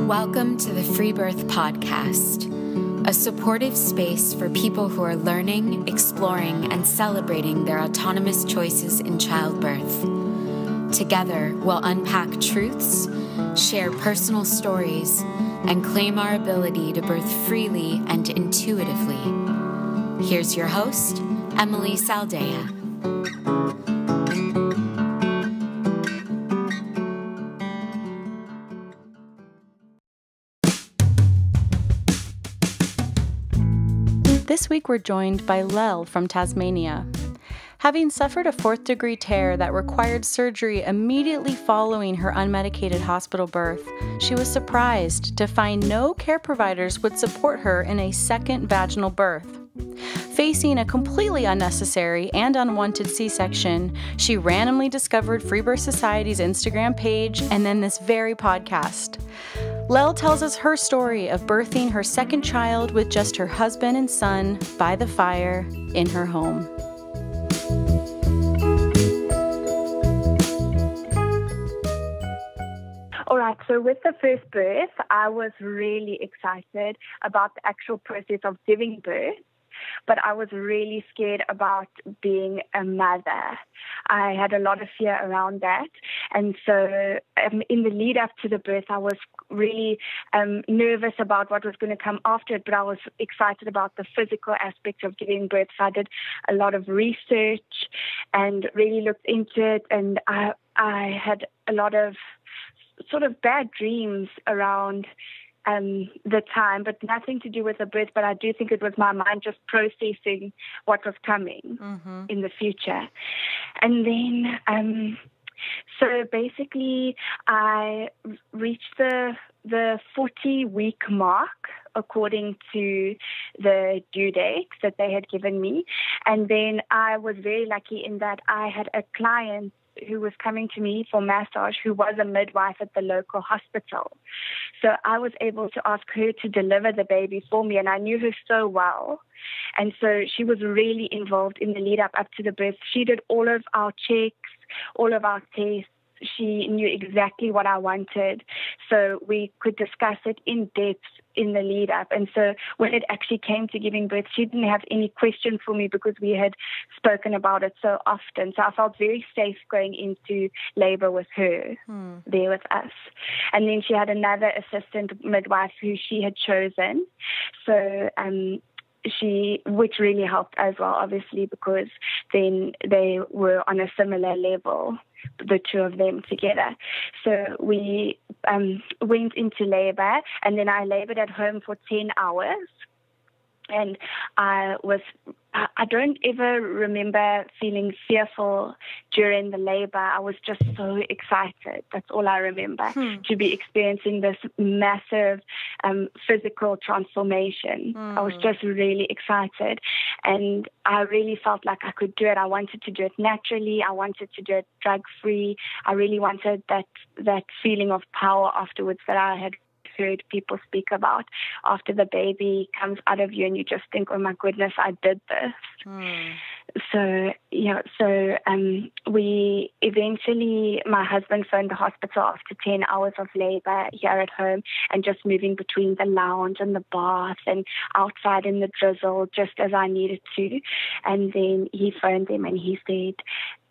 Welcome to the Free Birth Podcast, a supportive space for people who are learning, exploring, and celebrating their autonomous choices in childbirth. Together, we'll unpack truths, share personal stories, and claim our ability to birth freely and intuitively. Here's your host, Emily Saldea. This week we're joined by Lel from Tasmania. Having suffered a fourth-degree tear that required surgery immediately following her unmedicated hospital birth, she was surprised to find no care providers would support her in a second vaginal birth. Facing a completely unnecessary and unwanted C-section, she randomly discovered Free Birth Society's Instagram page and then this very podcast. Lel tells us her story of birthing her second child with just her husband and son by the fire in her home. All right, so with the first birth, I was really excited about the actual process of giving birth, but I was really scared about being a mother. I had a lot of fear around that. And so in the lead up to the birth, I was really nervous about what was going to come after it, but I was excited about the physical aspect of giving birth. So I did a lot of research and really looked into it. And I had a lot of sort of bad dreams around the time, but nothing to do with the birth. But I do think it was my mind just processing what was coming in the future. And then, so basically, I reached the 40-week mark according to the due dates that they had given me. And then I was very lucky in that I had a client who was coming to me for massage, who was a midwife at the local hospital. So I was able to ask her to deliver the baby for me, and I knew her so well. And so she was really involved in the lead up to the birth. She did all of our checks, all of our tests. She knew exactly what I wanted, so we could discuss it in depth in the lead up. And so when it actually came to giving birth, she didn't have any questions for me because we had spoken about it so often. So I felt very safe going into labor with her there with us. And then she had another assistant midwife who she had chosen. So which really helped as well, obviously, because then they were on a similar level, the two of them together. So we went into labor, and then I labored at home for 10 hours. And I don't ever remember feeling fearful during the labor. I was just so excited. That's all I remember, to be experiencing this massive physical transformation. I was just really excited. And I really felt like I could do it. I wanted to do it naturally. I wanted to do it drug-free. I really wanted that feeling of power afterwards that I had heard people speak about after the baby comes out of you and you just think, oh my goodness, I did this. So we eventually, my husband phoned the hospital after 10 hours of labor here at home and just moving between the lounge and the bath and outside in the drizzle just as I needed to. And then he phoned them and he said,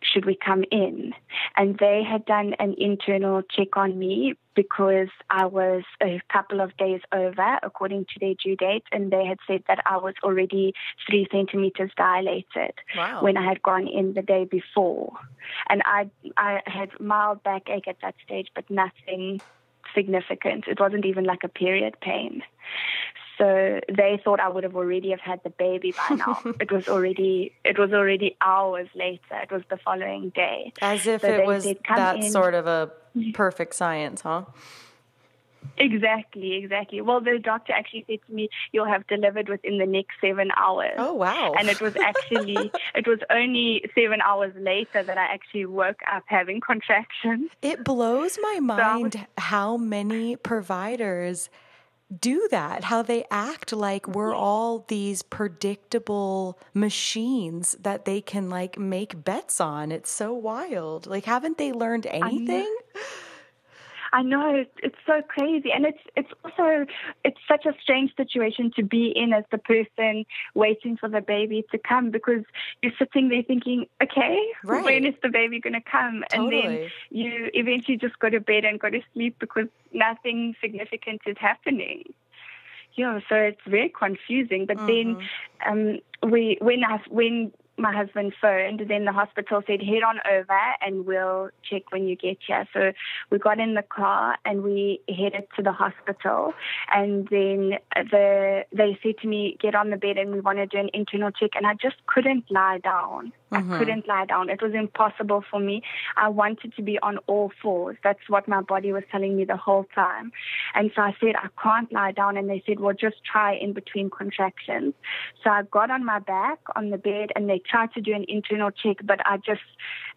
should we come in? And they had done an internal check on me because I was a couple of days over according to their due date, and they had said that I was already 3 centimeters dilated when I had gone in the day before. And I had mild backache at that stage, but nothing significant. It wasn't even like a period pain. So they thought I would have already have had the baby by now. It was already hours later. It was the following day. As if it was that sort of a perfect science, huh? Exactly. Well, the doctor actually said to me, you'll have delivered within the next 7 hours. Oh, wow. And it was only 7 hours later that I actually woke up having contractions. It blows my mind how many providers do that, how they act like we're all these predictable machines that they can like make bets on. It's so wild. Like, haven't they learned anything? I know, it's so crazy. And it's such a strange situation to be in as the person waiting for the baby to come, because you're sitting there thinking, okay, right. when is the baby going to come? Totally. And then you eventually just go to bed and go to sleep because nothing significant is happening. Yeah, so it's very confusing. But then when my husband phoned, then the hospital said, head on over and we'll check when you get here. So we got in the car and we headed to the hospital. And then they said to me, get on the bed and we want to do an internal check. And I just couldn't lie down. I couldn't lie down. It was impossible for me. I wanted to be on all fours. That's what my body was telling me the whole time. And so I said, I can't lie down. And they said, well, just try in between contractions. So I got on my back on the bed and they tried to do an internal check, but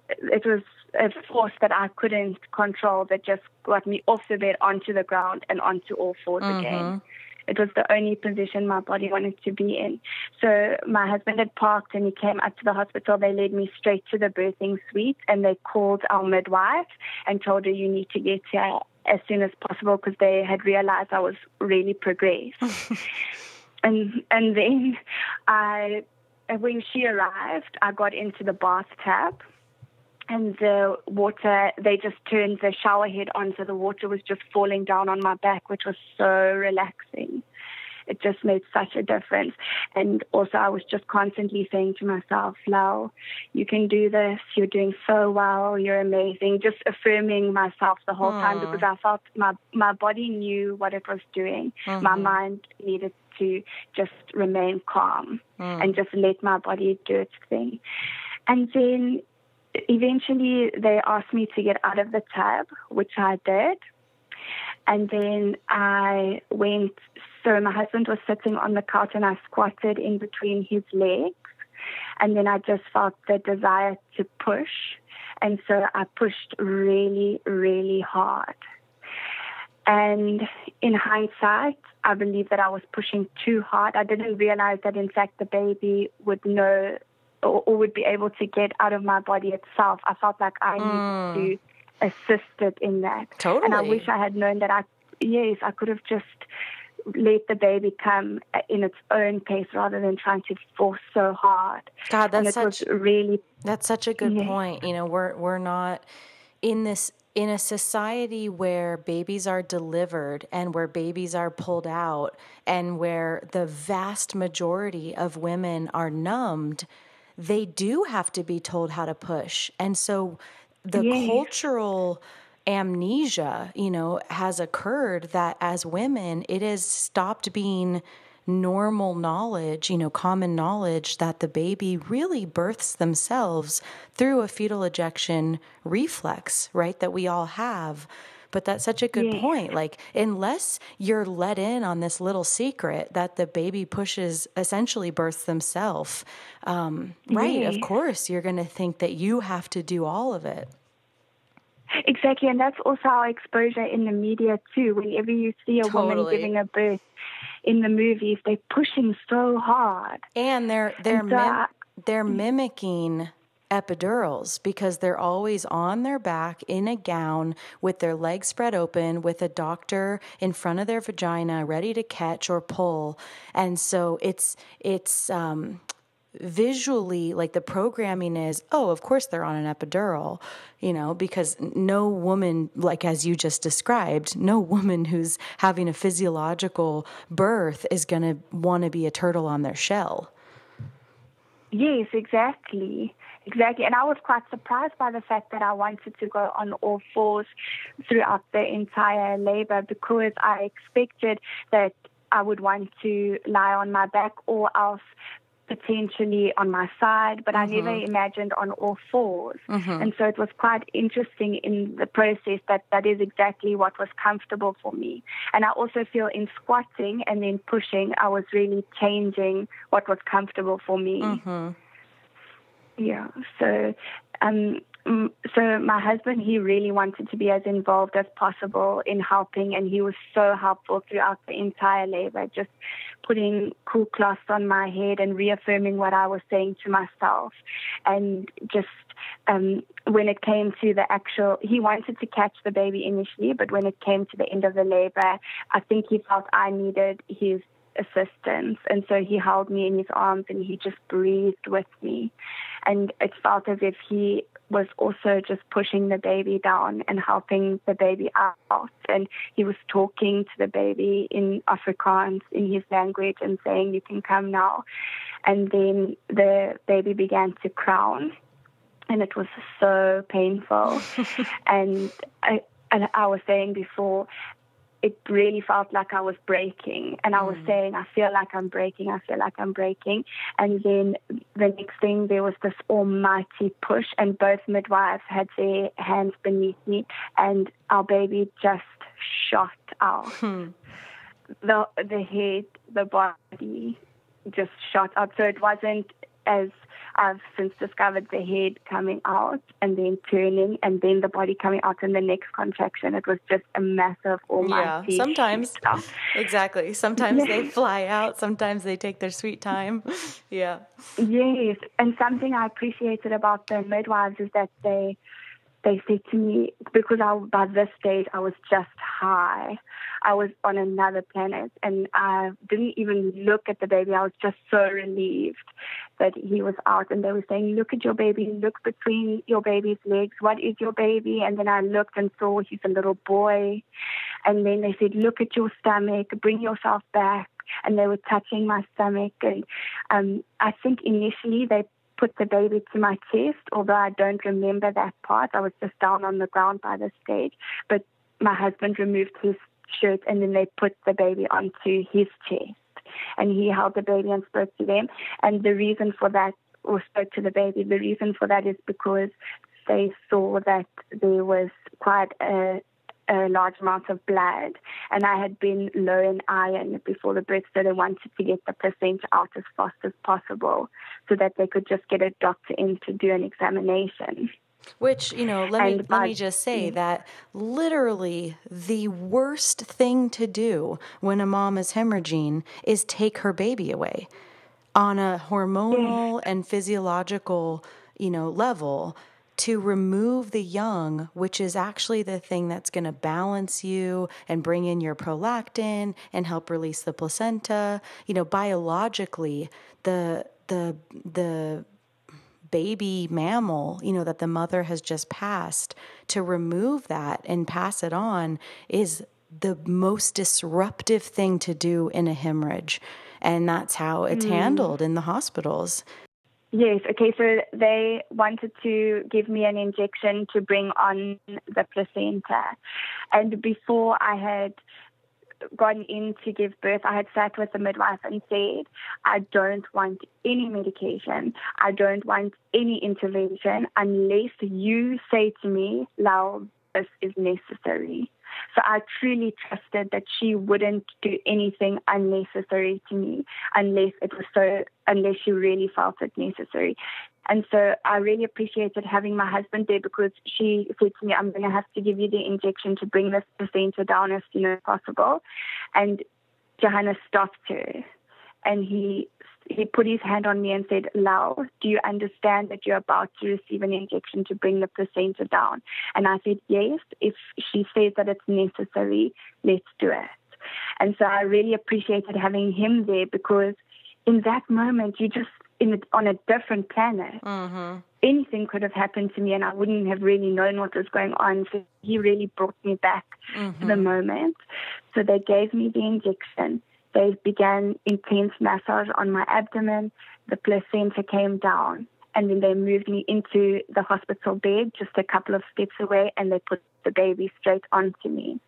it was a force that I couldn't control that just got me off the bed onto the ground and onto all fours again. It was the only position my body wanted to be in. So my husband had parked and he came up to the hospital. They led me straight to the birthing suite and they called our midwife and told her, you need to get here as soon as possible, because they had realized I was really progressed. and then when she arrived, I got into the bathtub. And the water, they just turned the shower head on, so the water was just falling down on my back, which was so relaxing. It just made such a difference. And also I was just constantly saying to myself, Lau, you can do this. You're doing so well. You're amazing. Just affirming myself the whole time, because I felt my body knew what it was doing. My mind needed to just remain calm and just let my body do its thing. And then eventually they asked me to get out of the tub, which I did. And then I went, so my husband was sitting on the couch and I squatted in between his legs. And then I just felt the desire to push. And so I pushed really, really hard. And in hindsight, I believe that I was pushing too hard. I didn't realize that, in fact, the baby would know or would be able to get out of my body itself. I felt like I needed to assist it in that. Totally. And I wish I had known that I could have just let the baby come in its own pace rather than trying to force so hard. God, that's such a good Yeah. point. You know, we're not in a society where babies are delivered and where babies are pulled out and where the vast majority of women are numbed. They do have to be told how to push. And so the cultural amnesia, has occurred that as women, it has stopped being normal knowledge, common knowledge that the baby really births themselves through a fetal ejection reflex, right? That we all have. But that's such a good point. Like, unless you're let in on this little secret that the baby essentially births themselves, right? Of course, you're going to think that you have to do all of it. Exactly. And that's also our exposure in the media too. Whenever you see a woman giving a birth in the movies, they're pushing so hard. And they're mimicking epidurals because they're always on their back in a gown with their legs spread open with a doctor in front of their vagina ready to catch or pull. And so it's visually, like, the programming is, of course they're on an epidural, because no woman, like as you just described, no woman who's having a physiological birth is going to want to be a turtle on their shell. Yes, exactly. Exactly. And I was quite surprised by the fact that I wanted to go on all fours throughout the entire labor, because I expected that I would want to lie on my back or else potentially on my side, but I never imagined on all fours. And so it was quite interesting in the process that is exactly what was comfortable for me. And I also feel in squatting and then pushing, I was really changing what was comfortable for me. Yeah. So So my husband, he really wanted to be as involved as possible in helping, and he was so helpful throughout the entire labor, just putting cool cloths on my head and reaffirming what I was saying to myself. And just when it came to the actual, he wanted to catch the baby initially, but when it came to the end of the labor, I think he felt I needed his assistance, and so he held me in his arms and he just breathed with me, and it felt as if he was also just pushing the baby down and helping the baby out, and he was talking to the baby in Afrikaans, in his language, and saying, "You can come now." And then the baby began to crown, and it was so painful. And I was saying before, it really felt like I was breaking. And I was saying, I feel like I'm breaking. And then the next thing, there was this almighty push, and both midwives had their hands beneath me, and our baby just shot out. The head, the body just shot up. So it wasn't, as I've since discovered, the head coming out and then turning and then the body coming out in the next contraction. It was just a massive almighty. Yeah, sometimes. Exactly. Sometimes they fly out. Sometimes they take their sweet time. Yeah. Yes. And something I appreciated about the midwives is that they said to me, because by this stage I was just high. I was on another planet, and I didn't even look at the baby. I was just so relieved that he was out. And they were saying, "Look at your baby. Look between your baby's legs. What is your baby?" And then I looked and saw he's a little boy. And then they said, "Look at your stomach. Bring yourself back." And they were touching my stomach. And I think initially they put the baby to my chest, although I don't remember that part. I was just down on the ground by this stage. But my husband removed his shirt, and then they put the baby onto his chest. And he held the baby and spoke to them. And the reason for that, or spoke to the baby, the reason for that is because they saw that there was quite a large amount of blood, and I had been low in iron before the birth, so they wanted to get the placenta out as fast as possible so that they could just get a doctor in to do an examination. Which, let me just say that literally the worst thing to do when a mom is hemorrhaging is take her baby away on a hormonal and physiological, level. To remove the young, which is actually the thing that's going to balance you and bring in your prolactin and help release the placenta. Biologically, the baby mammal, that the mother has just passed, to remove that and pass it on is the most disruptive thing to do in a hemorrhage. And that's how it's handled in the hospitals. Yes, okay, so they wanted to give me an injection to bring on the placenta. And before I had gone in to give birth, I had sat with the midwife and said, "I don't want any medication. I don't want any intervention unless you say to me, 'Lau, this is necessary.'" So I truly trusted that she wouldn't do anything unnecessary to me unless she really felt it necessary. And so I really appreciated having my husband there, because she said to me, "I'm going to have to give you the injection to bring this placenta down as soon as possible." And Johannes stopped her, and he put his hand on me and said, "Lau, do you understand that you're about to receive an injection to bring the placenta down?" And I said, "Yes, if she says that it's necessary, let's do it." And so I really appreciated having him there, because in that moment, you're just on a different planet. Anything could have happened to me, and I wouldn't have really known what was going on. So he really brought me back to the moment. So they gave me the injection. They began intense massage on my abdomen. The placenta came down, and then they moved me into the hospital bed just a couple of steps away, and they put the baby straight onto me.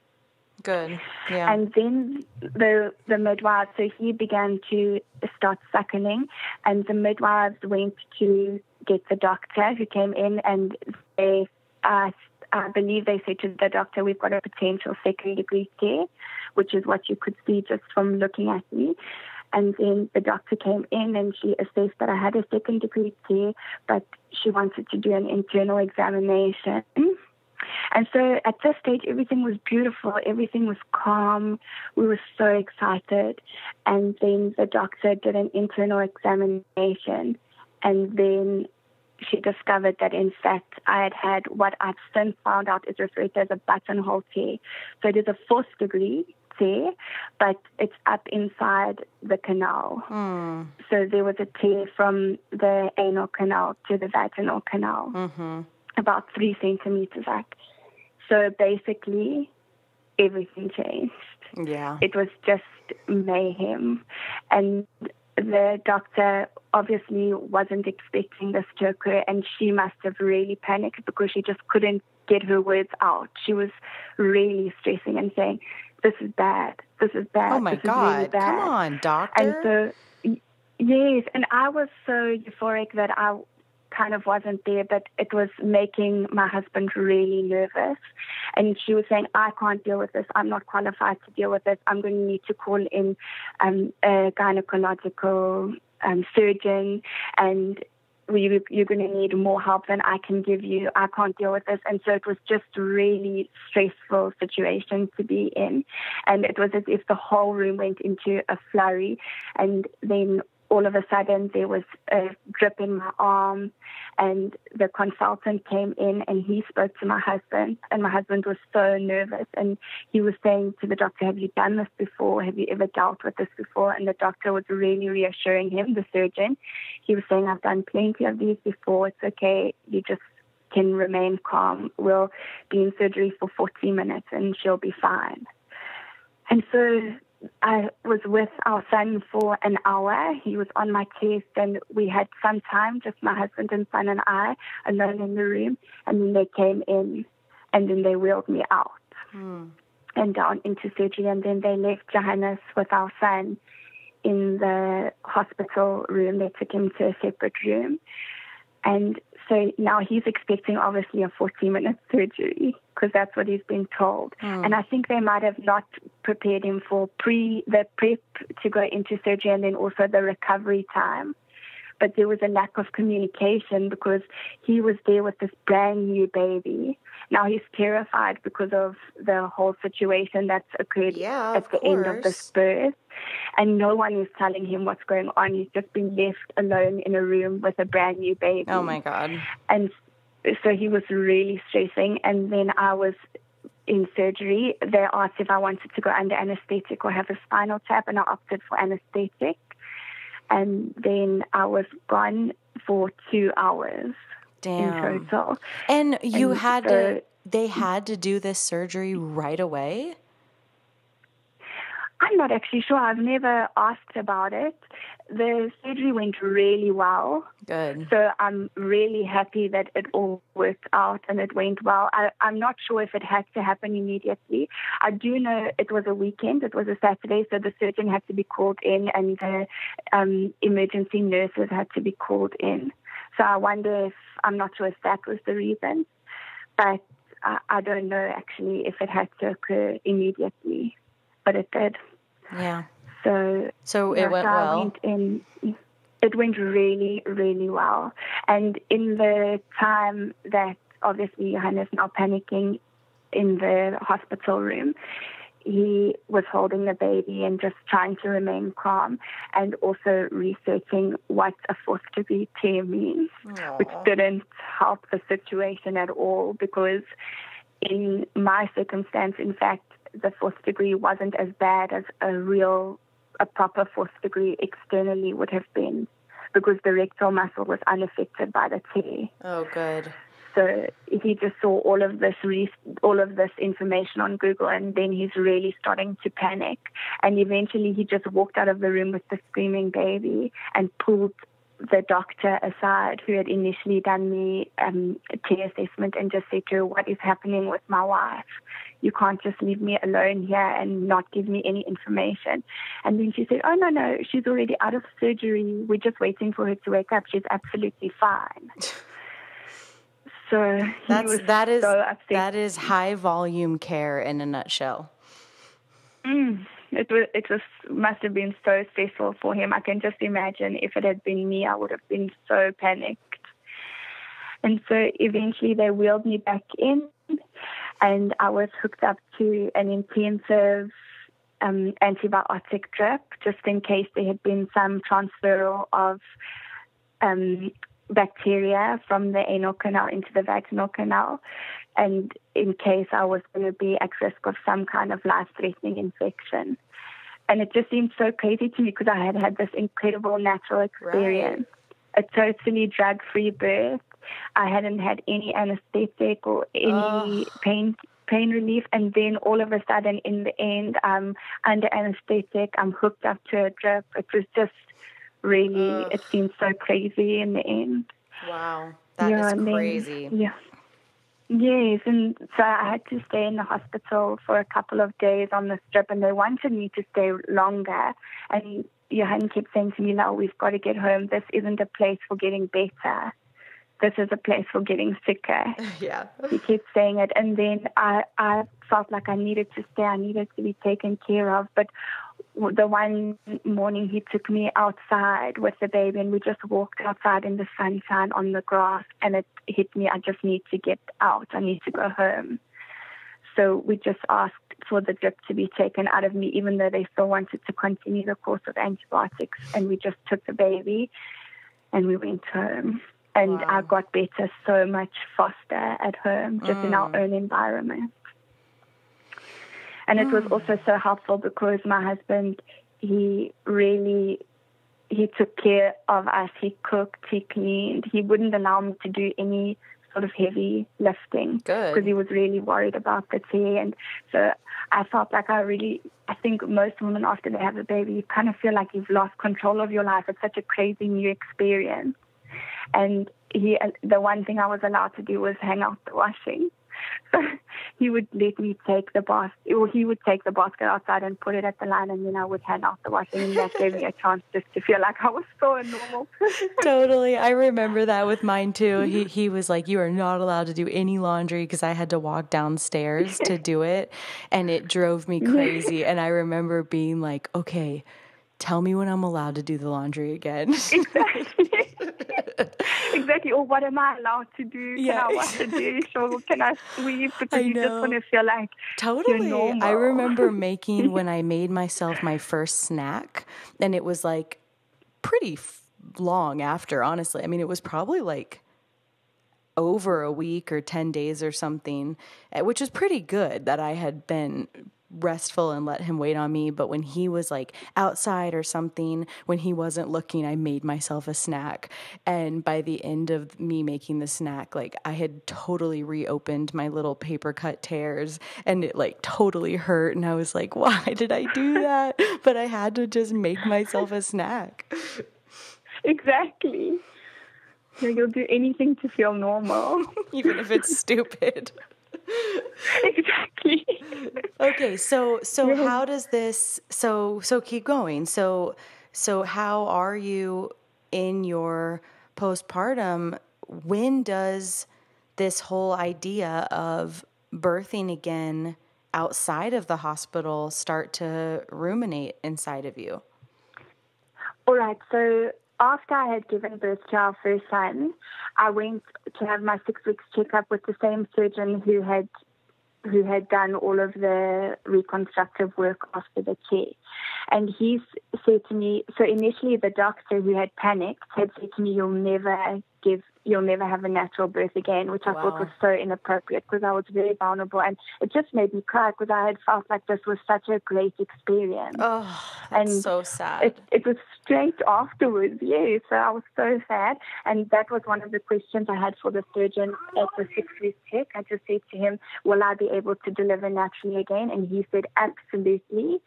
Good, yeah. And then the midwife, so he began to start suckling, and the midwives went to get the doctor, who came in, and they I believe they said to the doctor, "We've got a potential second-degree tear," which is what you could see just from looking at me. And then the doctor came in and she assessed that I had a second-degree tear, but she wanted to do an internal examination. And so at this stage, everything was beautiful. Everything was calm. We were so excited. And then the doctor did an internal examination. And then she discovered that, in fact, I had what I've since found out is referred to as a buttonhole tear. So it is a 4th degree tear, but it's up inside the canal. So there was a tear from the anal canal to the vaginal canal, about 3 centimeters up. So basically, everything changed. Yeah. It was just mayhem. And the doctor obviously wasn't expecting this to occur, and she must have really panicked because she just couldn't get her words out. She was really stressing and saying, "This is bad. This is bad. Oh, my this God. Is really bad." Come on, doctor. And so, yes, and I was so euphoric that I kind of wasn't there, but it was making my husband really nervous. And she was saying, "I can't deal with this. I'm not qualified to deal with this. I'm going to need to call in a gynecological surgeon, and you're going to need more help than I can give you. I can't deal with this." And so it was just a really stressful situation to be in. And it was as if the whole room went into a flurry. And then all of a sudden there was a drip in my arm, and the consultant came in and he spoke to my husband, and my husband was so nervous, and he was saying to the doctor, "Have you done this before? Have you ever dealt with this before?" And the doctor was really reassuring him, the surgeon. He was saying, "I've done plenty of these before. It's okay. You just can remain calm. We'll be in surgery for 40 minutes and she'll be fine." And so I was with our son for an hour. He was on my chest, and we had some time, just my husband and son and I, alone in the room. And then they came in, and then they wheeled me out and down into surgery. And then they left Johannes with our son in the hospital room. They took him to a separate room. And so now he's expecting, obviously, a 40-minute surgery because that's what he's been told. And I think they might have not prepared him for the prep to go into surgery and then also the recovery time. But there was a lack of communication because he was there with this brand new baby. Now he's terrified because of the whole situation that's occurred at the end of this birth. And no one is telling him what's going on. He's just been left alone in a room with a brand new baby. Oh, my God. And so he was really stressing. And then I was in surgery. They asked if I wanted to go under anesthetic or have a spinal tap, and I opted for anesthetic. And then I was gone for 2 hours in total. And they had to do this surgery right away? I'm not actually sure. I've never asked about it. The surgery went really well. Good. So I'm really happy that it all worked out and it went well. I'm not sure if it had to happen immediately. I do know it was a weekend. It was a Saturday, so the surgeon had to be called in and the emergency nurses had to be called in. So I wonder if, I'm not sure if that was the reason, but I don't know actually if it had to occur immediately, but it did. Yeah. So it went well. It went really, really well. And in the time that obviously Johannes now panicking in the hospital room, he was holding the baby and just trying to remain calm and also researching what a 4th-degree tear means, which didn't help the situation at all because in my circumstance, in fact, the 4th degree wasn't as bad as a proper 4th degree externally would have been because the rectal muscle was unaffected by the tear. Oh, good. So he just saw all of this information on Google, and then he's really starting to panic. And eventually he just walked out of the room with the screaming baby and pulled the doctor aside who had initially done the tear assessment and just said to her, "What is happening with my wife? You can't just leave me alone here and not give me any information." And then she said, "Oh, no, she's already out of surgery. We're just waiting for her to wake up. She's absolutely fine." So that is so upset. That is high volume care in a nutshell. must have been so stressful for him. I can just imagine if it had been me, I would have been so panicked. And so eventually they wheeled me back in, and I was hooked up to an intensive antibiotic drip, just in case there had been some transfer of bacteria from the anal canal into the vaginal canal, and in case I was going to be at risk of some kind of life-threatening infection. And it just seemed so crazy to me because I had had this incredible natural experience, a totally drug-free birth. I hadn't had any anesthetic or any pain relief, and then all of a sudden in the end I'm under anesthetic, I'm hooked up to a drip. It was just really, it seemed so crazy in the end. Wow, that is crazy. Yes, and so I had to stay in the hospital for a couple of days on the strip, and they wanted me to stay longer. And Johan kept saying to me, "No, we've got to get home. This isn't a place for getting better. This is a place for getting sicker." Yeah. He kept saying it. And then I felt like I needed to stay. I needed to be taken care of. But the one morning he took me outside with the baby, and we just walked outside in the sunshine on the grass, and it hit me, I just need to get out. I need to go home. So we just asked for the drip to be taken out of me, even though they still wanted to continue the course of antibiotics. And we just took the baby and we went home. And I got better so much faster at home, just in our own environment. And it was also so helpful because my husband, he took care of us. He cooked, he cleaned. He wouldn't allow me to do any sort of heavy lifting because he was really worried about the tear. And so I felt like I think most women after they have a baby, you kind of feel like you've lost control of your life. It's such a crazy new experience. And the one thing I was allowed to do was hang out the washing. So he would let me take the he would take the basket outside and put it at the line, and then I would hang out the washing, and that gave me a chance just to feel like I was so a normal person. Totally. I remember that with mine too. He was like, "You are not allowed to do any laundry," because I had to walk downstairs to do it, and it drove me crazy. And I remember being like, "Okay, tell me when I'm allowed to do the laundry again." Exactly. Or what am I allowed to do? Can I wash the dish, or can I sweep? Because you just want to feel like you're normal. I remember when I made myself my first snack, and it was like pretty long after, honestly. I mean, it was probably like over a week or 10 days or something, which is pretty good that I had been restful and let him wait on me. But when he was like outside or something, when he wasn't looking, I made myself a snack. And by the end of me making the snack, like I had totally reopened my little paper cut tears, and it like totally hurt. And I was like, why did I do that? But I had to just make myself a snack. Exactly. You'll do anything to feel normal. Even if it's stupid. Exactly. Okay, so how does this? So keep going. So how are you in your postpartum? When does this whole idea of birthing again outside of the hospital start to ruminate inside of you? All right. So after I had given birth to our first son, I went to have my 6 weeks checkup with the same surgeon who had done all of the reconstructive work after the care. And he said to me, so initially the doctor who had panicked had said to me, you'll never have a natural birth again, which I thought was so inappropriate because I was very vulnerable. And it just made me cry because I had felt like this was such a great experience. Oh, that's so sad. It was straight afterwards, so I was so sad. And that was one of the questions I had for the surgeon at the 6 week check. I just said to him, will I be able to deliver naturally again? And he said, absolutely.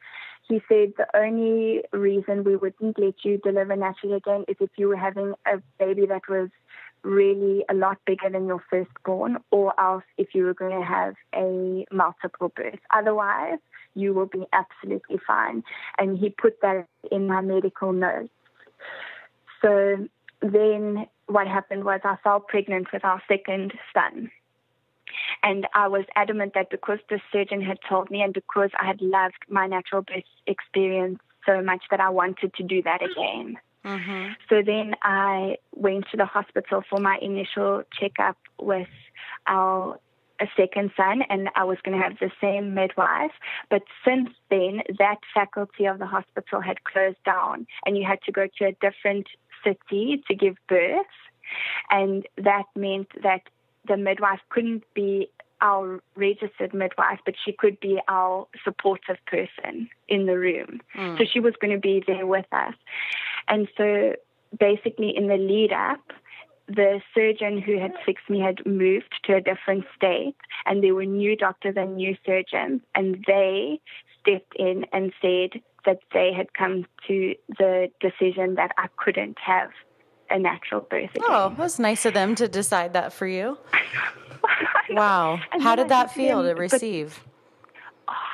He said the only reason we wouldn't let you deliver naturally again is if you were having a baby that was really a lot bigger than your firstborn, or else if you were going to have a multiple birth. Otherwise, you will be absolutely fine. And he put that in my medical notes. So then what happened was I fell pregnant with our second son. And I was adamant that because the surgeon had told me and because I had loved my natural birth experience so much that I wanted to do that again. Mm-hmm. So then I went to the hospital for my initial checkup with a second son, and I was going to have the same midwife. But since then, that faculty of the hospital had closed down, and you had to go to a different city to give birth. And that meant that the midwife couldn't be our registered midwife, but she could be our supportive person in the room. So she was going to be there with us. And so basically in the lead up, the surgeon who had fixed me had moved to a different state, and there were new doctors and new surgeons, and they stepped in and said that they had come to the decision that I couldn't have a natural birth again. Oh, that was nice of them to decide that for you. Wow. How did that feel to receive?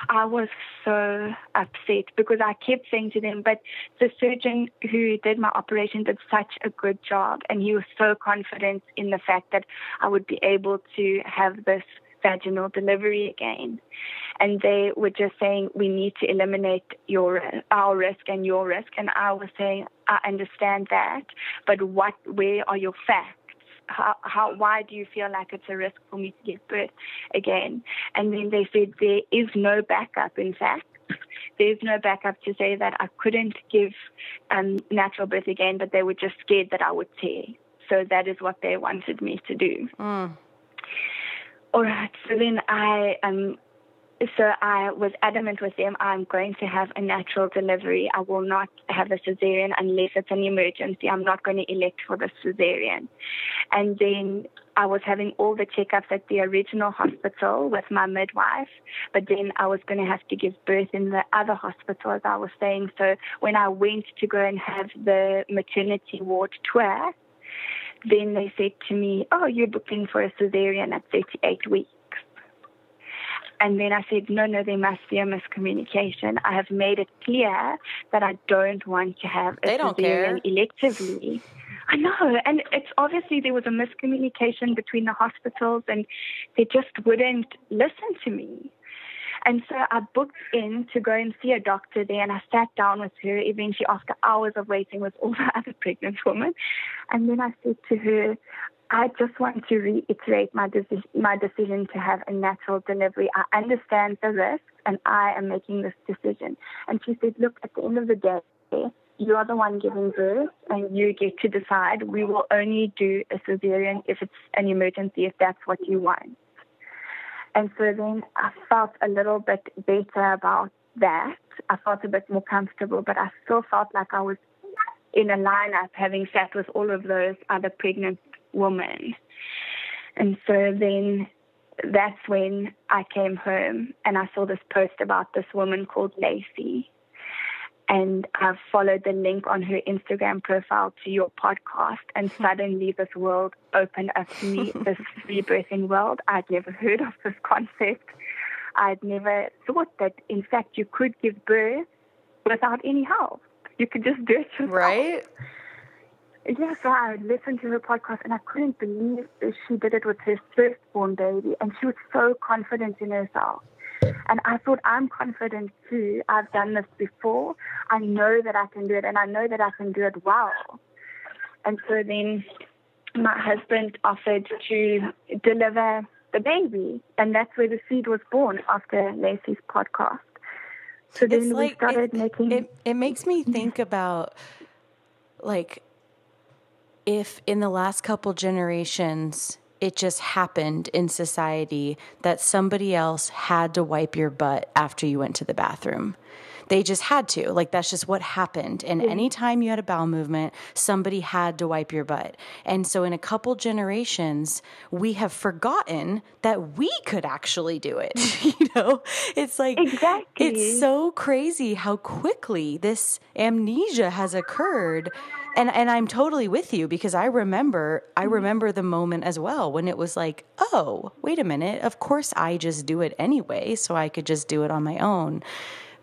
I was so upset because I kept saying to them, but the surgeon who did my operation did such a good job, and he was so confident in the fact that I would be able to have this vaginal delivery again. And they were just saying, we need to eliminate our risk and your risk. And I was saying, I understand that, but where are your facts? Why do you feel like it's a risk for me to give birth again? And then they said there is no backup. In fact, there's no backup to say that I couldn't give natural birth again, but they were just scared that I would tear. So that is what they wanted me to do. All right. So then I was adamant with them, I'm going to have a natural delivery. I will not have a cesarean unless it's an emergency. I'm not going to elect for the cesarean. And then I was having all the checkups at the original hospital with my midwife, but then I was going to have to give birth in the other hospital, as I was saying. So when I went to go and have the maternity ward tour, then they said to me, oh, you're booking for a cesarean at 38 weeks. And then I said, no, there must be a miscommunication. I have made it clear that I don't want to have a cesarean electively. I know, and it's obviously there was a miscommunication between the hospitals, and they just wouldn't listen to me. And so I booked in to go and see a doctor there, and I sat down with her eventually after hours of waiting with all the other pregnant women. And then I said to her, I just want to reiterate my decision to have a natural delivery. I understand the risks, and I am making this decision. And she said, look, at the end of the day, you are the one giving birth, and you get to decide. We will only do a cesarean if it's an emergency, if that's what you want. And so then I felt a little bit better about that. I felt a bit more comfortable, but I still felt like I was in a lineup having sat with all of those other pregnant women. And so then that's when I came home and I saw this post about this woman called Lacey. And I followed the link on her Instagram profile to your podcast, and suddenly this world opened up to me, this rebirthing world. I'd never heard of this concept. I'd never thought that, in fact, you could give birth without any help. You could just do it yourself. Right? Yeah, so I listened to her podcast, and I couldn't believe she did it with her firstborn baby, and she was so confident in herself. And I thought, I'm confident too. I've done this before. I know that I can do it, and I know that I can do it well. And so then my husband offered to deliver the baby, and that's where the seed was born after Lacey's podcast. So then we started making... It makes me think about, like, if in the last couple generations... it just happened in society that somebody else had to wipe your butt after you went to the bathroom. They just had to. Like, that's just what happened. And anytime you had a bowel movement, somebody had to wipe your butt. And so in a couple generations, we have forgotten that we could actually do it. You know, it's like, exactly. It's so crazy how quickly this amnesia has occurred. And I'm totally with you, because I remember the moment as well when it was like, oh, wait a minute. Of course I just do it anyway, so I could just do it on my own.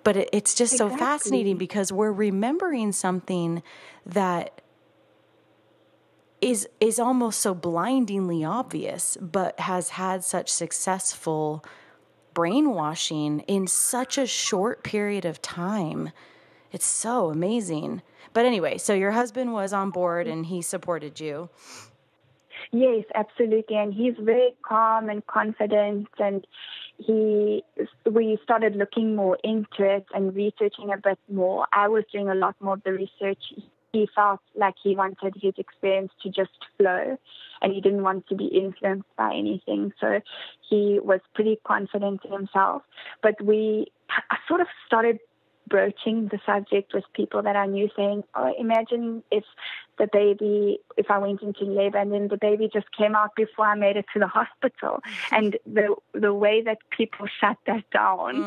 But it's just so fascinating, because we're remembering something that is almost so blindingly obvious, but has had such successful brainwashing in such a short period of time. It's so amazing. But anyway, so your husband was on board and he supported you. Yes, absolutely. And he's very calm and confident, and we started looking more into it and researching a bit more. I was doing a lot more of the research. He felt like he wanted his experience to just flow, and he didn't want to be influenced by anything. So he was pretty confident in himself. But I sort of started broaching the subject with people that I knew, saying, oh, imagine if I went into labor and then the baby just came out before I made it to the hospital. And the way that people shut that down,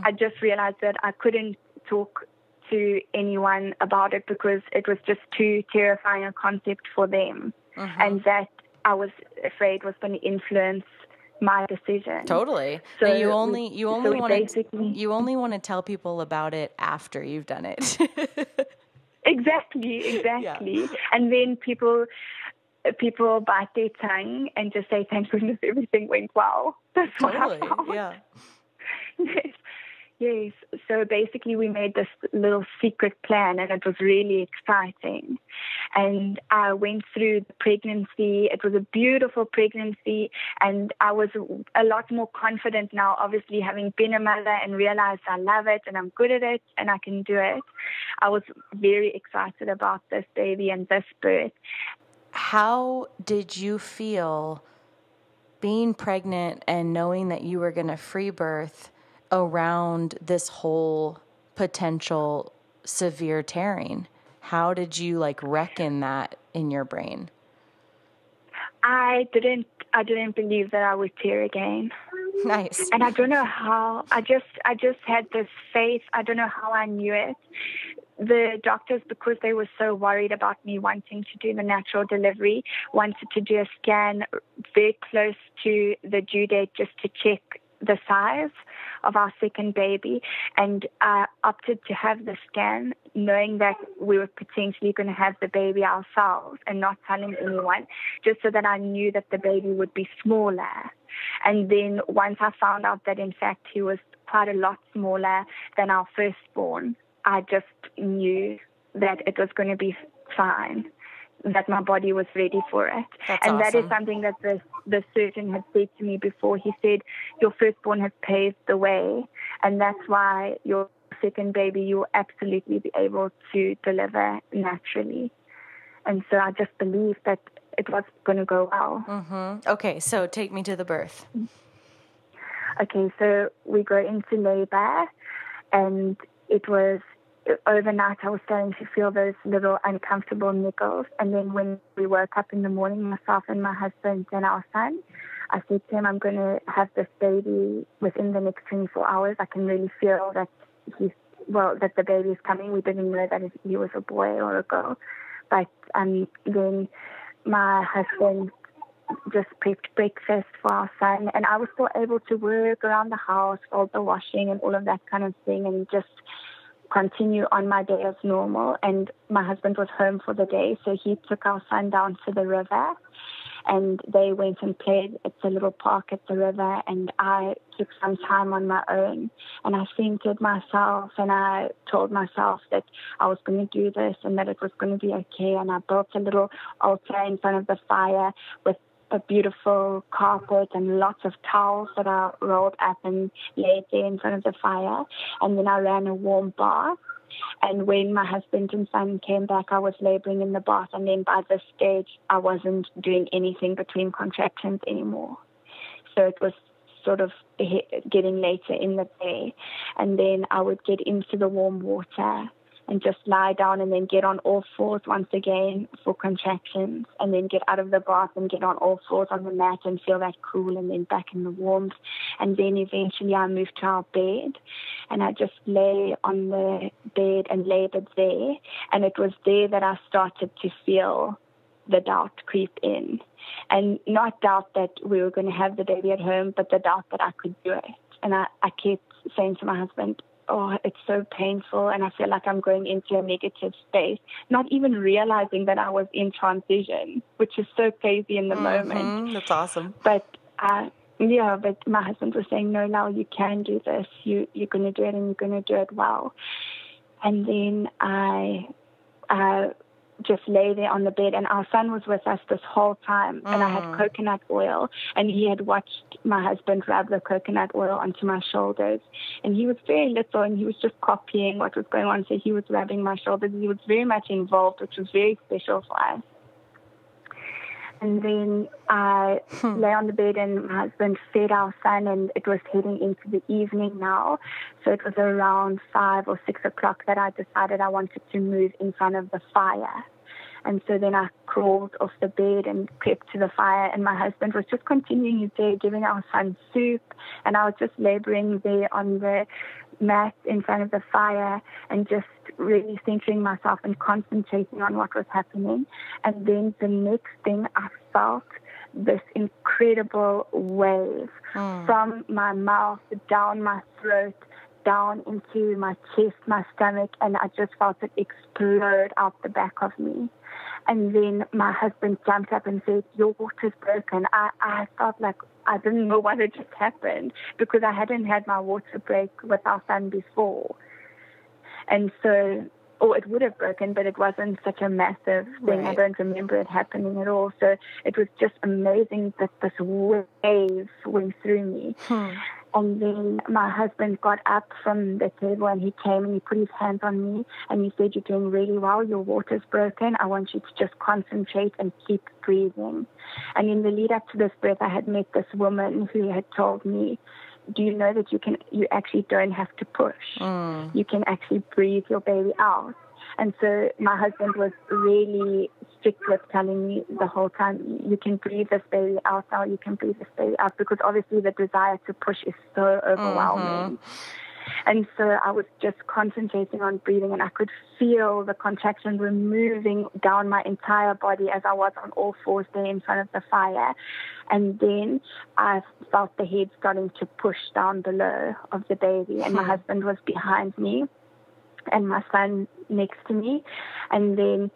I just realized that I couldn't talk to anyone about it because it was just too terrifying a concept for them. And that I was afraid was going to influence my decision. Totally. So you only want to tell people about it after you've done it. Exactly. Yeah. And then people bite their tongue and just say, thank goodness everything went well. That's totally. What I found. Yeah. Yes. So basically we made this little secret plan, and it was really exciting. And I went through the pregnancy. It was a beautiful pregnancy, and I was a lot more confident now, obviously having been a mother and realized I love it and I'm good at it and I can do it. I was very excited about this baby and this birth. How did you feel being pregnant and knowing that you were going to free birth around this whole potential severe tearing? How did you reckon that in your brain? I didn't believe that I would tear again. Nice. And I don't know how. I just had this faith. I don't know how I knew it. The doctors, because they were so worried about me wanting to do the natural delivery, wanted to do a scan very close to the due date just to check the size of our second baby. And I opted to have the scan knowing that we were potentially going to have the baby ourselves and not telling anyone, just so that I knew that the baby would be smaller. And then once I found out that in fact he was quite a lot smaller than our firstborn, I just knew that it was going to be fine, that my body was ready for it. That's and awesome. That is something that the surgeon had said to me before. He said, your firstborn has paved the way, and that's why your second baby, you'll absolutely be able to deliver naturally. And so I just believed that it was going to go well. Mm-hmm. Okay, so take me to the birth. Okay, so we go into labor, and it was overnight I was starting to feel those little uncomfortable niggles. And then when we woke up in the morning, myself and my husband and our son, I said to him, I'm going to have this baby within the next 24 hours. I can really feel that that the baby is coming. We didn't know that he was a boy or a girl. But then my husband just prepped breakfast for our son, and I was still able to work around the house, all the washing and all of that kind of thing, and just continue on my day as normal. And my husband was home for the day, so he took our son down to the river, and they went and played at the little park at the river, and I took some time on my own, and I centered myself, and I told myself that I was going to do this and that it was going to be okay. And I built a little altar in front of the fire with a beautiful carpet and lots of towels that I rolled up and laid there in front of the fire. And then I ran a warm bath. And when my husband and son came back, I was laboring in the bath. And then by this stage, I wasn't doing anything between contractions anymore. So it was sort of getting later in the day. And then I would get into the warm water and just lie down and then get on all fours once again for contractions, and then get out of the bath and get on all fours on the mat and feel that cool, and then back in the warmth. And then eventually I moved to our bed, and I just lay on the bed and labored there. And it was there that I started to feel the doubt creep in. And not doubt that we were going to have the baby at home, but the doubt that I could do it. And I kept saying to my husband, oh, it's so painful and I feel like I'm going into a negative space, not even realizing that I was in transition, which is so crazy in the moment. That's awesome. But but my husband was saying, no, now you can do this. You're going to do it and you're going to do it well. And then I just lay there on the bed, and our son was with us this whole time, and I had coconut oil, and he had watched my husband rub the coconut oil onto my shoulders, and he was very little, and he was just copying what was going on, so he was rubbing my shoulders. He was very much involved, which was very special for us. And then I lay on the bed, and my husband fed our son, and it was heading into the evening now. So it was around 5 or 6 o'clock that I decided I wanted to move in front of the fire. And so then I crawled off the bed and crept to the fire, and my husband was just continuing his day, giving our son soup, and I was just laboring there on the mat in front of the fire and just really centering myself and concentrating on what was happening. And then the next thing, I felt this incredible wave from my mouth down my throat, down into my chest, my stomach, and I just felt it explode out the back of me. And then my husband jumped up and said, your water's broken. I felt like I didn't know what had just happened because I hadn't had my water break with our son before. And so, or it would have broken, but it wasn't such a massive thing. Right. I don't remember it happening at all. So it was just amazing that this wave went through me. And then my husband got up from the table and he came and he put his hands on me and he said, you're doing really well. Your water's broken. I want you to just concentrate and keep breathing. And in the lead up to this birth, I had met this woman who had told me, do you know that you actually don't have to push? You can actually breathe your baby out. And so my husband was really strict with telling me the whole time, you can breathe this baby out now, you can breathe this baby out, because obviously the desire to push is so overwhelming. And so I was just concentrating on breathing, and I could feel the contraction moving down my entire body as I was on all fours there in front of the fire. And then I felt the head starting to push down below of the baby, and my husband was behind me and my son next to me. And then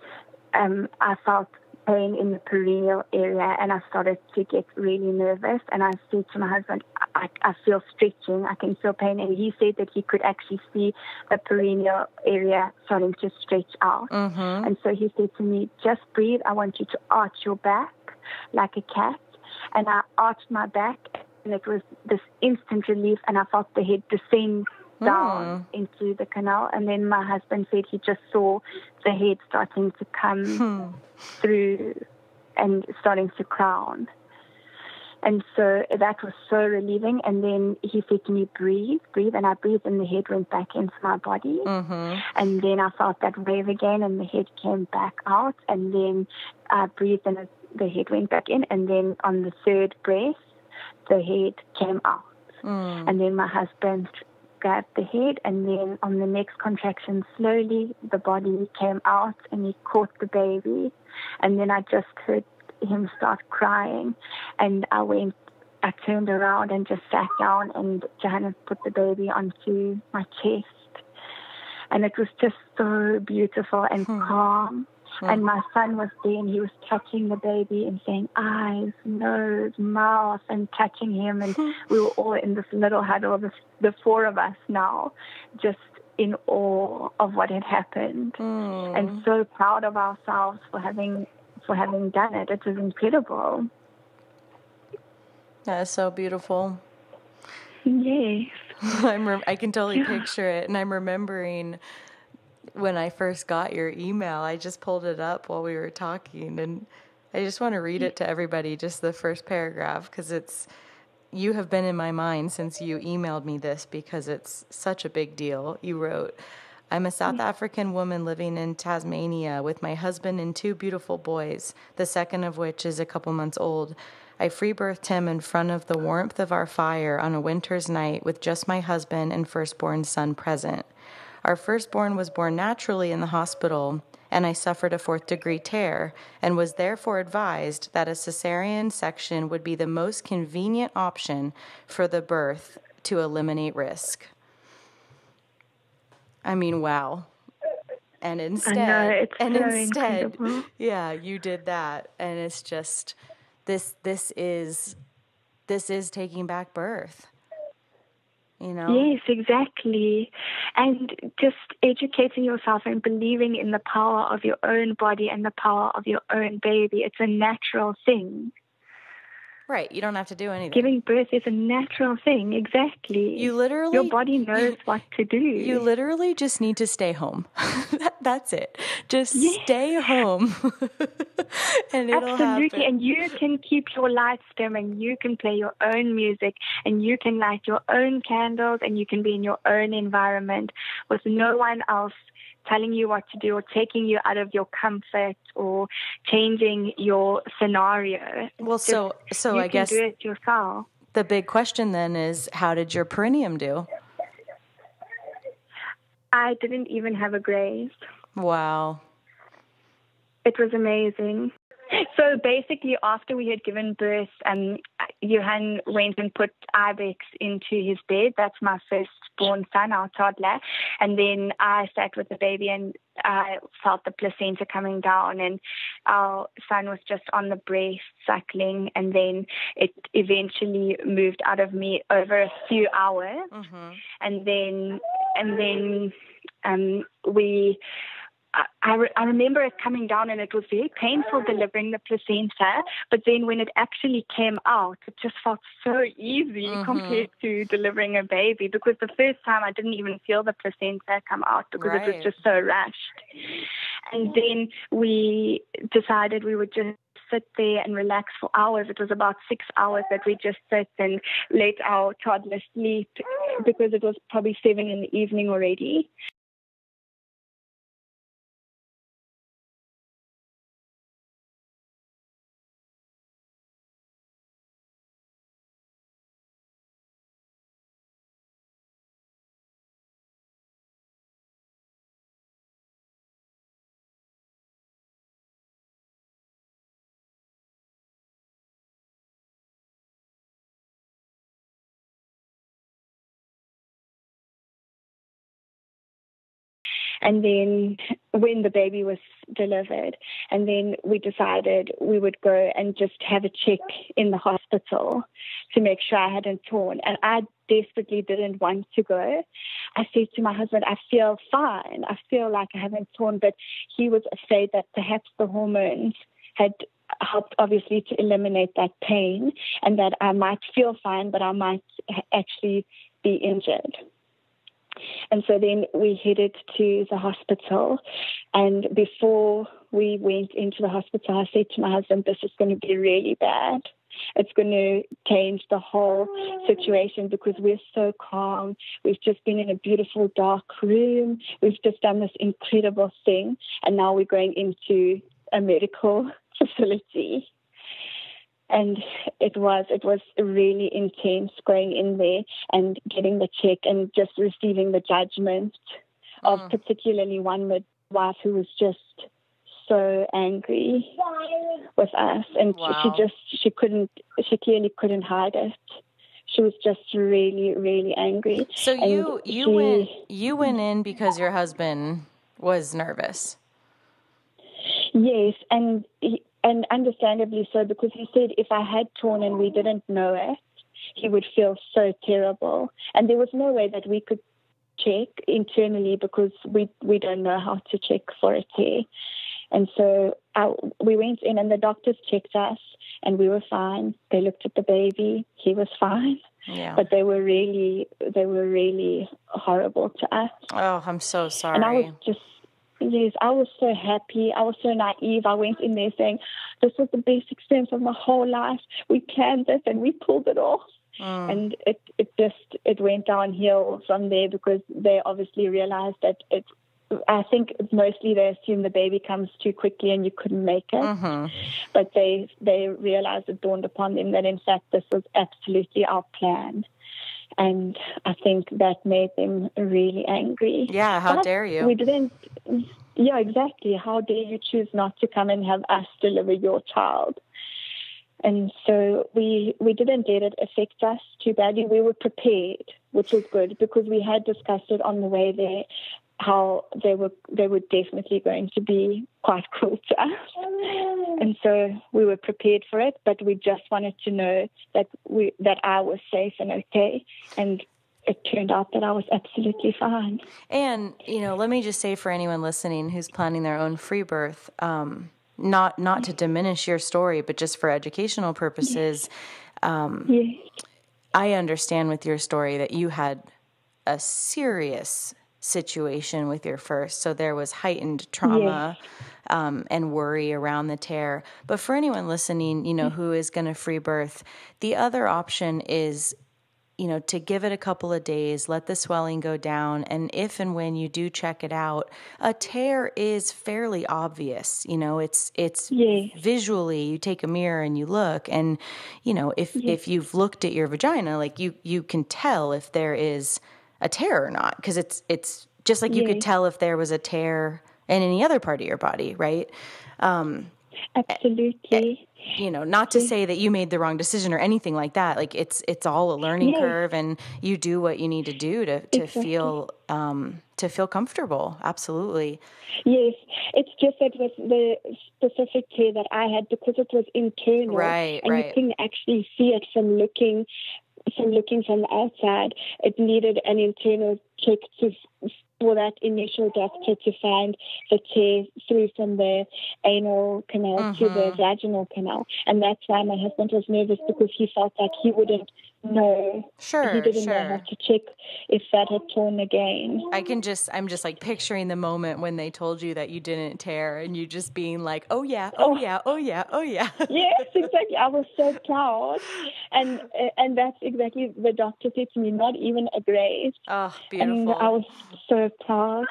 I felt pain in the perineal area, and I started to get really nervous. And I said to my husband, I feel stretching, I can feel pain. And he said that he could actually see the perineal area starting to stretch out. And so he said to me, just breathe. I want you to arch your back like a cat. And I arched my back, and it was this instant relief, and I felt the head descend down into the canal. And then my husband said he just saw the head starting to come through and starting to crown. And so that was so relieving. And then he said to me, breathe. And I breathed, and the head went back into my body. And then I felt that wave again, and the head came back out. And then I breathed, and the head went back in. And then on the third breath, the head came out. And then my husband grabbed the head, and then on the next contraction, slowly the body came out, and he caught the baby. And then I just heard him start crying, and I turned around and just sat down, and Johannes put the baby onto my chest, and it was just so beautiful and calm. And my son was there, and he was touching the baby and saying eyes, nose, mouth, and touching him. And we were all in this little huddle, the four of us now, just in awe of what had happened, and so proud of ourselves for having done it. It was incredible. That is so beautiful. Yes. I can totally picture it, and I'm remembering when I first got your email. I just pulled it up while we were talking, and I just want to read it to everybody, just the first paragraph, because you have been in my mind since you emailed me this, because it's such a big deal. You wrote, I'm a South African woman living in Tasmania with my husband and 2 beautiful boys, the second of which is a couple months old. I free-birthed him in front of the warmth of our fire on a winter's night with just my husband and firstborn son present. Our firstborn was born naturally in the hospital, and I suffered a 4th-degree tear and was therefore advised that a cesarean section would be the most convenient option for the birth to eliminate risk. I mean, wow. And I know, it's so incredible. yeah, you did that. And it's just, this is taking back birth, you know? Yes, exactly. And just educating yourself and believing in the power of your own body and the power of your own baby. It's a natural thing. Right. You don't have to do anything. Giving birth is a natural thing. Exactly. Your body knows what to do. You literally just need to stay home. That's it. Just stay home. And it'll Absolutely. happen. And you can keep your lights dim, and you can play your own music, and you can light your own candles, and you can be in your own environment with no one else telling you what to do or taking you out of your comfort or changing your scenario. Well, so I guess you can do it yourself. The big question then is, how did your perineum do? I didn't even have a graze. Wow. It was amazing. So basically, after we had given birth, Johan went and put Ibex into his bed. That's my firstborn son, our toddler. And then I sat with the baby and I felt the placenta coming down, and our son was just on the breast suckling. And then it eventually moved out of me over a few hours. Mm-hmm. And then I remember it coming down, and it was very painful delivering the placenta, but then when it actually came out, it just felt so easy compared to delivering a baby, because the first time I didn't even feel the placenta come out because it was just so rushed. And then we decided we would just sit there and relax for hours. It was about 6 hours that we just sit and let our toddler sleep, because it was probably 7 in the evening already. And then when the baby was delivered, and then we decided we would go and just have a check in the hospital to make sure I hadn't torn. And I desperately didn't want to go. I said to my husband, I feel fine. I feel like I haven't torn, but he was afraid that perhaps the hormones had helped obviously to eliminate that pain, and that I might feel fine, but I might actually be injured. And so then we headed to the hospital, and before we went into the hospital, I said to my husband, this is going to be really bad. It's going to change the whole situation, because we're so calm. We've just been in a beautiful dark room. We've just done this incredible thing, and now we're going into a medical facility. And it was really intense going in there and getting the check and just receiving the judgment of particularly one midwife who was just so angry with us. And she clearly couldn't hide it. She was just really, really angry. So you went in because your husband was nervous. Yes, and understandably so, because he said if I had torn and we didn't know it, he would feel so terrible. And there was no way that we could check internally, because we don't know how to check for a tear. And so we went in, and the doctors checked us, and we were fine. They looked at the baby; he was fine. Yeah. But they were really horrible to us. Oh, I'm so sorry. And I was just. Yes, I was so happy. I was so naive. I went in there saying, this was the best experience of my whole life. We planned this and we pulled it off. And it went downhill from there, because they obviously realized that I think mostly they assumed the baby comes too quickly and you couldn't make it. Mm-hmm. But they realized, it dawned upon them that in fact this was absolutely our plan. And I think that made them really angry. Yeah, how dare you? We didn't. Yeah, exactly. How dare you choose not to come and have us deliver your child? And so we didn't let it affect us too badly. We were prepared, which was good, because we had discussed it on the way there. how they were definitely going to be quite cruel to us. And so we were prepared for it, but we just wanted to know that I was safe and okay. And it turned out that I was absolutely fine. And, let me just say for anyone listening who's planning their own free birth, not to diminish your story, but just for educational purposes, Yes. I understand with your story that you had a serious situation with your first, so there was heightened trauma and worry around the tear. But for anyone listening, who is going to free birth, the other option is, to give it a couple of days, let the swelling go down, and if and when you do check it out, a tear is fairly obvious. It's visually, you take a mirror and you look, and if you've looked at your vagina, like you can tell if there is a tear or not, because it's just like you could tell if there was a tear in any other part of your body, right? Absolutely. Not to say that you made the wrong decision or anything like that. Like it's all a learning curve, and you do what you need to do to feel comfortable. Absolutely. Yes, it's just that with the specific tear that I had, because it was internal, right? You couldn't actually see it from looking from the outside. It needed an internal check for that initial doctor to find the tear through from the anal canal to the vaginal canal. And that's why my husband was nervous, because he felt like he wouldn't know. He didn't know how to check if that had torn again. I'm just like picturing the moment when they told you that you didn't tear, and you just being like, oh yeah. Yes, exactly. I was so proud. And that's exactly the doctor said to me, not even a graze. Oh, beautiful. And I was so proud.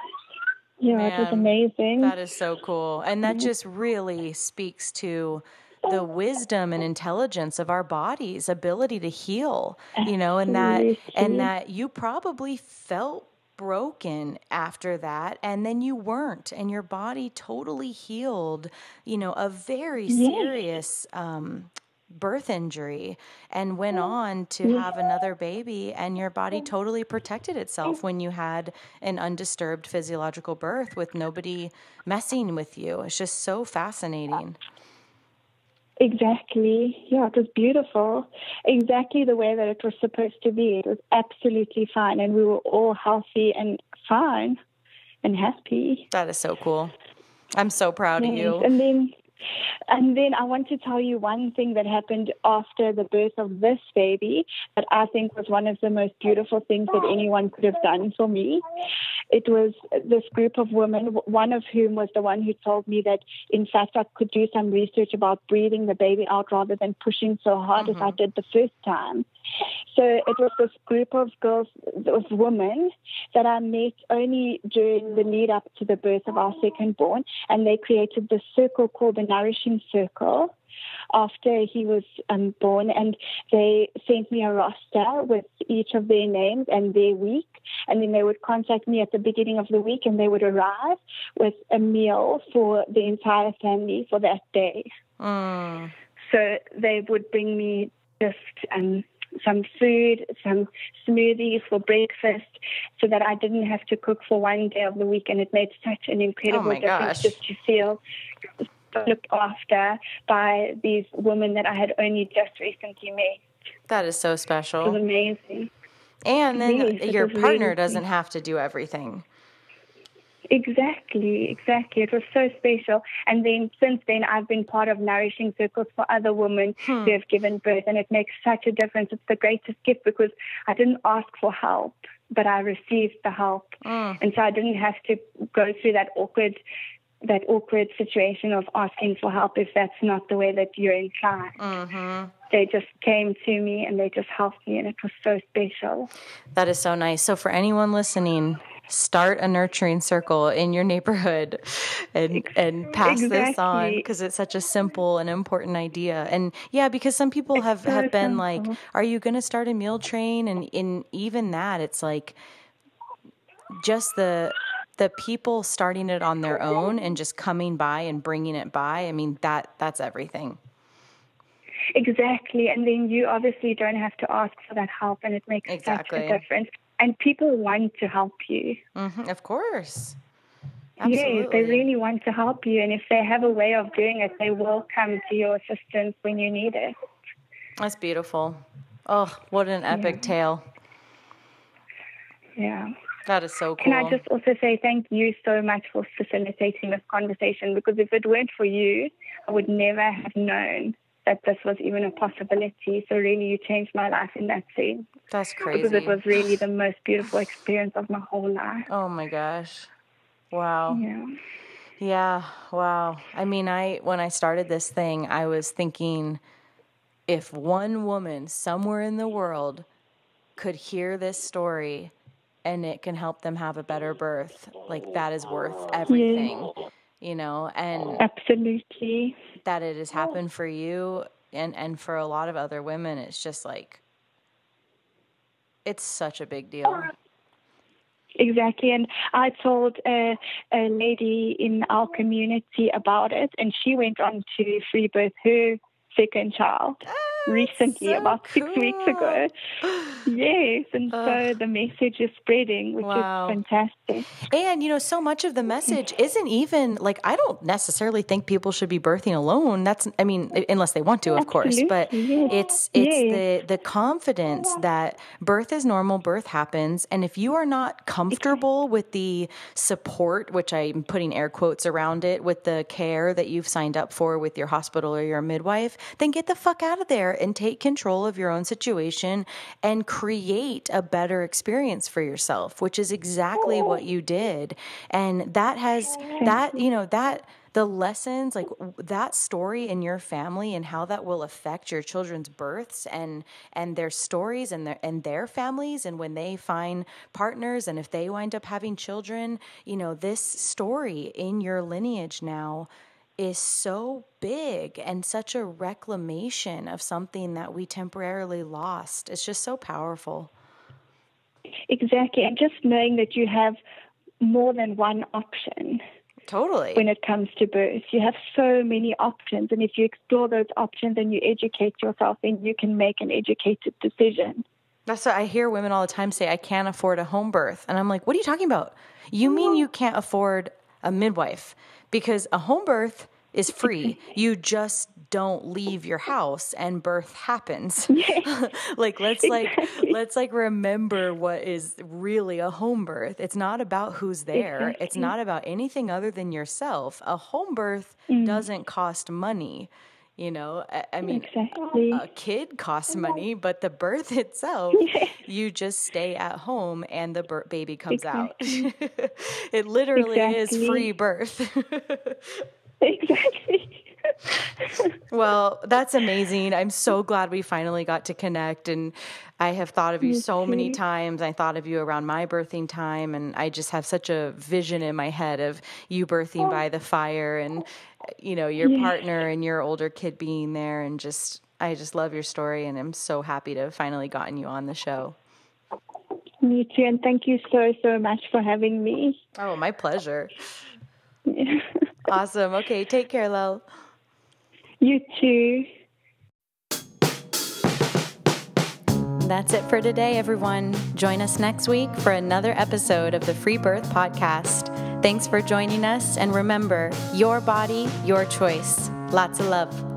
Yeah, man, it was amazing. That is so cool. And that just really speaks to the wisdom and intelligence of our body's ability to heal, and that you probably felt broken after that, and then you weren't, and your body totally healed, a very serious birth injury, and went on to have another baby, and your body totally protected itself when you had an undisturbed physiological birth with nobody messing with you. It's just so fascinating. Exactly. Yeah, it was beautiful. Exactly the way that it was supposed to be. It was absolutely fine, and we were all healthy and fine and happy. That is so cool. I'm so proud of you. And then I want to tell you one thing that happened after the birth of this baby that I think was one of the most beautiful things that anyone could have done for me. It was this group of women, one of whom was the one who told me that, in fact, I could do some research about breathing the baby out rather than pushing so hard as I did the first time. So it was this group of girls, of women, that I met only during the lead up to the birth of our second born, and they created this circle called the Nourishing Circle after he was born, and they sent me a roster with each of their names and their week, and then they would contact me at the beginning of the week, and they would arrive with a meal for the entire family for that day. So they would bring me just some food, some smoothies for breakfast, so that I didn't have to cook for one day of the week, and it made such an incredible difference just to feel looked after by these women that I had only just recently met. That is so special. It was amazing. And then your partner doesn't have to do everything. Exactly. It was so special. And then since then, I've been part of Nourishing Circles for other women who have given birth, and it makes such a difference. It's the greatest gift, because I didn't ask for help, but I received the help. And so I didn't have to go through that awkward situation of asking for help if that's not the way that you're inclined. They just came to me and they just helped me, and it was so special. That is so nice. So for anyone listening, start a nurturing circle in your neighborhood and pass this on, because it's such a simple and important idea. And because some people have been like, are you going to start a meal train? And in even that, it's like just the people starting it on their own and just coming by and bringing it by. I mean, that's everything. Exactly. And then you obviously don't have to ask for that help, and it makes such a difference. And people want to help you. Mm-hmm, of course. Absolutely. Yes, they really want to help you. And if they have a way of doing it, they will come to your assistance when you need it. That's beautiful. Oh, what an epic tale. Yeah. That is so cool. Can I just also say thank you so much for facilitating this conversation, because if it weren't for you, I would never have known that this was even a possibility. So really, you changed my life in that sense. That's crazy. Because it was really the most beautiful experience of my whole life. Oh, my gosh. Wow. Yeah. Yeah. Wow. I mean, when I started this thing, I was thinking, if one woman somewhere in the world could hear this story and it can help them have a better birth, like, that is worth everything, you know, and absolutely that it has happened for you and for a lot of other women. It's just like, it's such a big deal. Exactly. And I told a lady in our community about it, and she went on to free birth her second child recently, so about 6 weeks ago. Yes, and so the message is spreading, which is fantastic. And, you know, so much of the message isn't even, like, I don't necessarily think people should be birthing alone. I mean, unless they want to, of course. But it's the confidence that birth is normal, birth happens. And if you are not comfortable with the support, which I'm putting air quotes around it, with the care that you've signed up for with your hospital or your midwife, then get the fuck out of there and take control of your own situation and create a better experience for yourself, which is exactly what you did. And the lessons, like that story in your family and how that will affect your children's births and their stories and their families, and when they find partners and if they wind up having children, you know, this story in your lineage now is so big and such a reclamation of something that we temporarily lost. It's just so powerful. Exactly. And just knowing that you have more than one option. Totally. When it comes to birth, you have so many options. And if you explore those options and you educate yourself, then you can make an educated decision. That's what I hear women all the time say, I can't afford a home birth. And I'm like, what are you talking about? You mean you can't afford a midwife? Because a home birth is free. You just don't leave your house and birth happens. Yes. let's remember what is really a home birth. It's not about who's there. Exactly. It's not about anything other than yourself. A home birth doesn't cost money. You know, I mean, a kid costs money, but the birth itself, you just stay at home and the baby comes out. It literally is free birth. Exactly. Well, that's amazing. I'm so glad we finally got to connect, and I have thought of you so many times. I thought of you around my birthing time, and I just have such a vision in my head of you birthing by the fire and, you know, your partner and your older kid being there, and I just love your story, and I'm so happy to have finally gotten you on the show. Me too, and thank you so, so much for having me. Oh, my pleasure. Awesome. Okay, take care, Lel. You too. That's it for today, everyone. Join us next week for another episode of the Free Birth Podcast. Thanks for joining us, and remember, your body, your choice. Lots of love.